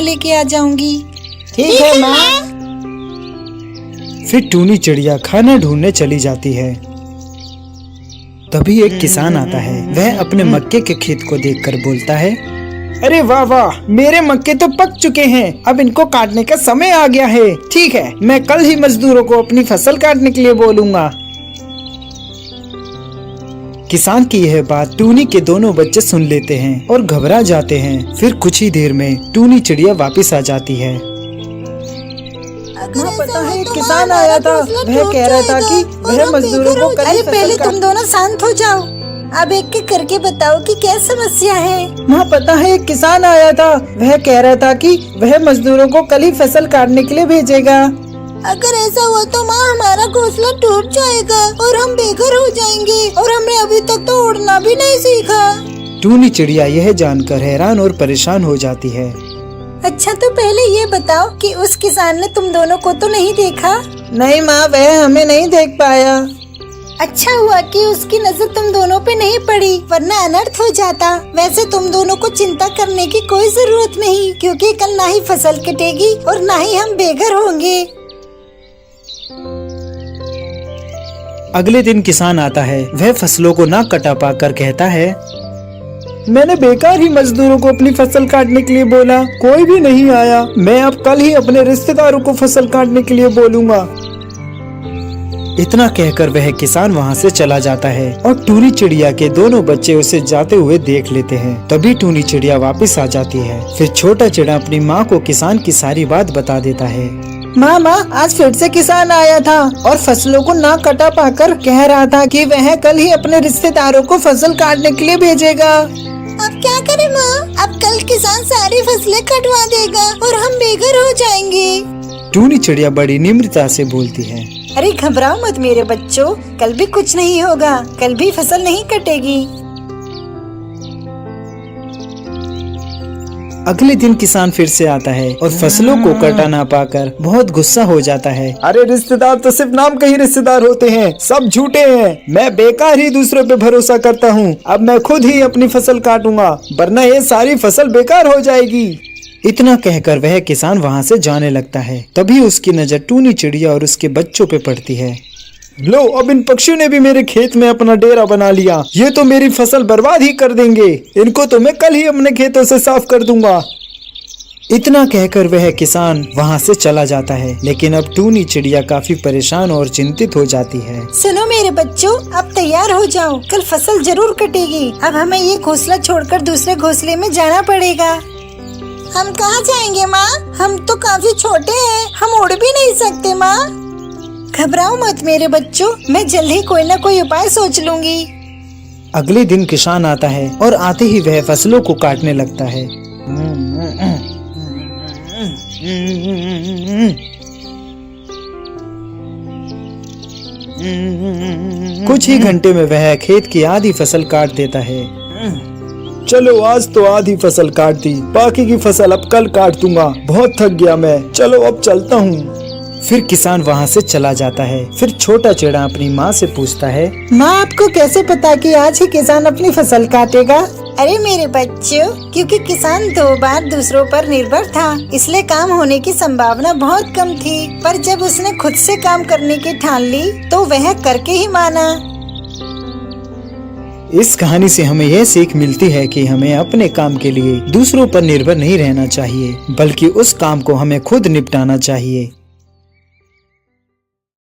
लेके आ जाऊंगी। ठीक है माँ। फिर टूनी चिड़िया खाना ढूंढने चली जाती है। तभी एक किसान आता है। वह अपने मक्के के खेत को देखकर बोलता है, अरे वाह वाह, मेरे मक्के तो पक चुके हैं। अब इनको काटने का समय आ गया है। ठीक है, मैं कल ही मजदूरों को अपनी फसल काटने के लिए बोलूंगा। किसान की यह बात टूनी के दोनों बच्चे सुन लेते हैं और घबरा जाते हैं। फिर कुछ ही देर में टूनी चिड़िया वापस आ जाती है। माँ पता है एक किसान आया था। वह कह रहा था कि वह मजदूरों को कल ही अरे फसल पहले काट- तुम दोनों शांत हो जाओ। अब एक एक करके बताओ कि क्या समस्या है। माँ पता है एक किसान आया था। वह कह रहा था कि वह मजदूरों को कल ही फसल काटने के लिए भेजेगा। अगर ऐसा हुआ तो माँ हमारा घोंसला टूट जाएगा और हम बेघर हो जाएंगे और हमने अभी तक तो उड़ना भी नहीं सीखा। टूनी चिड़िया यह जानकर हैरान और परेशान हो जाती है। अच्छा तो पहले ये बताओ कि उस किसान ने तुम दोनों को तो नहीं देखा? नहीं माँ, वह हमें नहीं देख पाया। अच्छा हुआ कि उसकी नजर तुम दोनों पे नहीं पड़ी, वरना अनर्थ हो जाता। वैसे तुम दोनों को चिंता करने की कोई जरूरत नहीं, क्योंकि कल ना ही फसल कटेगी और ना ही हम बेघर होंगे। अगले दिन किसान आता है। वह फसलों को ना कटा पाकर कहता है, मैंने बेकार ही मजदूरों को अपनी फसल काटने के लिए बोला, कोई भी नहीं आया। मैं अब कल ही अपने रिश्तेदारों को फसल काटने के लिए बोलूँगा। इतना कहकर वह किसान वहाँ से चला जाता है और टूनी चिड़िया के दोनों बच्चे उसे जाते हुए देख लेते हैं। तभी टूनी चिड़िया वापस आ जाती है। फिर छोटा चिड़ा अपनी माँ को किसान की सारी बात बता देता है। माँ आज फिर से किसान आया था और फसलों को ना कटा पाकर कह रहा था कि वह कल ही अपने रिश्तेदारों को फसल काटने के लिए भेजेगा। अब क्या करें माँ? अब कल किसान सारी फसलें कटवा देगा और हम बेघर हो जाएंगे। टूनी चिड़िया बड़ी निम्रता से बोलती है, अरे घबराओ मत मेरे बच्चों, कल भी कुछ नहीं होगा, कल भी फसल नहीं कटेगी। अगले दिन किसान फिर से आता है और फसलों को कटा ना पाकर बहुत गुस्सा हो जाता है। अरे रिश्तेदार तो सिर्फ नाम के ही रिश्तेदार होते हैं, सब झूठे हैं। मैं बेकार ही दूसरों पे भरोसा करता हूँ। अब मैं खुद ही अपनी फसल काटूंगा, वरना ये सारी फसल बेकार हो जाएगी। इतना कहकर वह किसान वहाँ से जाने लगता है। तभी उसकी नजर टूनी चिड़िया और उसके बच्चों पे पड़ती है। लो, अब इन पक्षियों ने भी मेरे खेत में अपना डेरा बना लिया। ये तो मेरी फसल बर्बाद ही कर देंगे। इनको तो मैं कल ही अपने खेतों से साफ कर दूंगा। इतना कहकर वह किसान वहाँ से चला जाता है। लेकिन अब टूनी चिड़िया काफी परेशान और चिंतित हो जाती है। सुनो मेरे बच्चों, अब तैयार हो जाओ, कल फसल जरूर कटेगी। अब हमें ये घोंसला छोड़कर दूसरे घोंसले में जाना पड़ेगा। हम कहाँ जाएंगे माँ? हम तो काफी छोटे हैं, हम उड़ भी नहीं सकते माँ। घबराओ मत मेरे बच्चों, मैं जल्द ही कोई न कोई उपाय सोच लूंगी। अगले दिन किसान आता है और आते ही वह फसलों को काटने लगता है। कुछ ही घंटे में वह खेत की आधी फसल काट देता है। चलो, आज तो आधी फसल काट दी, बाकी की फसल अब कल काट दूंगा। बहुत थक गया मैं, चलो अब चलता हूँ। फिर किसान वहाँ से चला जाता है। फिर छोटा चिड़ा अपनी माँ से पूछता है, माँ आपको कैसे पता कि आज ही किसान अपनी फसल काटेगा? अरे मेरे बच्चों, क्योंकि किसान 2 बार दूसरों पर निर्भर था, इसलिए काम होने की संभावना बहुत कम थी। पर जब उसने खुद से काम करने की ठान ली तो वह करके ही माना। इस कहानी से हमें यह सीख मिलती है कि हमें अपने काम के लिए दूसरों पर निर्भर नहीं रहना चाहिए, बल्कि उस काम को हमें खुद निपटाना चाहिए।